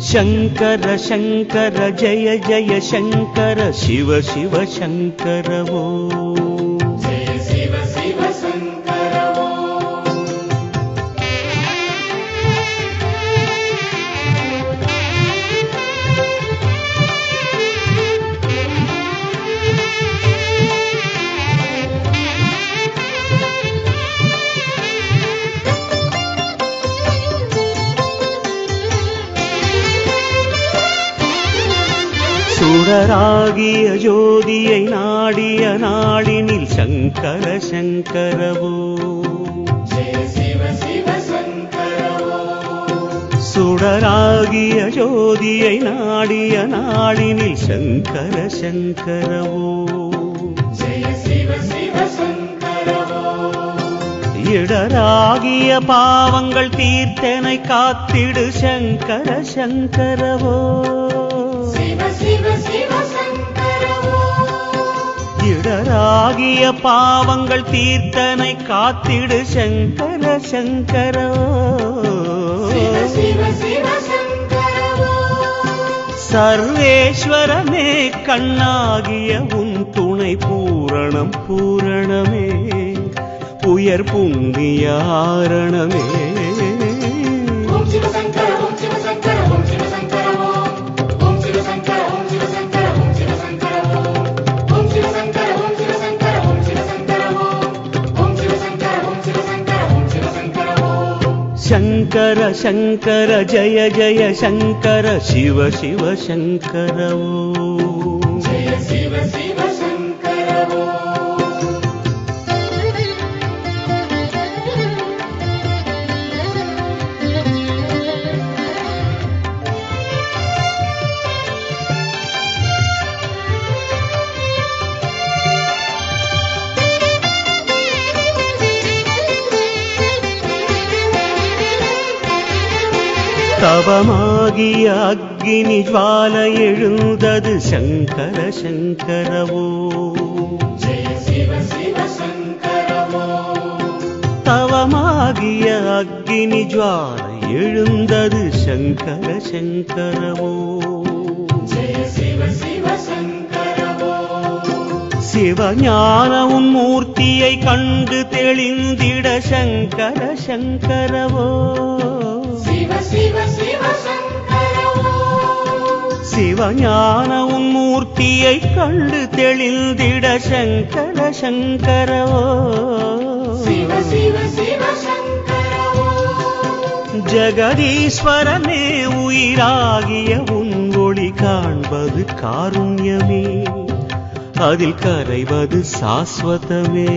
शंकर शंकर जय जय शंकर शिव शिव शंकर वो जय शिव शिव शंकर वो சுடராகிய ஜோதியை நாடிய நாடினில் சங்கர சங்கரவோ जय शिव शिव शंकर वो சுடராகிய ஜோதியை நாடிய நாடினில் சங்கர சங்கரவோ जय शिव शिव शंकर वो இடராகிய பாவங்கள் தீர்த்தனை காத்திடு சங்கர சங்கரவோ शिव शिव शिव शंकर वो இடராகிய பாவங்கள் தீர்த்தனை காத்திடு சங்கர சங்கரோ शिव शिव शिव शंकर वो சர்வேஸ்வரமே கண்ணாகிய உன் துணை பூரணம் பூரணமே உயர் புண்ணியாரணமே ओम शिव शंकर ओम शिव शंकर ओम शिव शंकर ओम शिव शंकर ओम शिव शंकर ओम शिव शंकर ओम शिव शंकर ओम शिव शंकर ओम शिव शंकर ओम शिव शंकर ओम शिव शंकर ओम शिव शंकर शंकर शंकर जय जय शंकर शिव शिव शंकर जय शिव शिव शंकर वो தவமாகிய அக்னி ஜுவாலை எழுந்தது சங்கர சங்கரவோ जय शिव शिव शंकर वो தவமாகிய அக்னி ஜுவாலை எழுந்தது சங்கர சங்கரவோ जय शिव शिव शंकर वो சிவஞான உன் மூர்த்தியை கண்டு தெளிந்திட சங்கர சங்கரவோ शिव शिव शिव शंकर वो சிவஞான உன் மூர்த்தியை கண்டு தெளிந்திட சங்கர சங்கரவோ शिव शिव शिव शंकर वो ஜகதீஸ்வரனே உயிராகிய உன் ஒளி காண்பது காருண்யமே அதில் கரைவது சாஸ்வதமே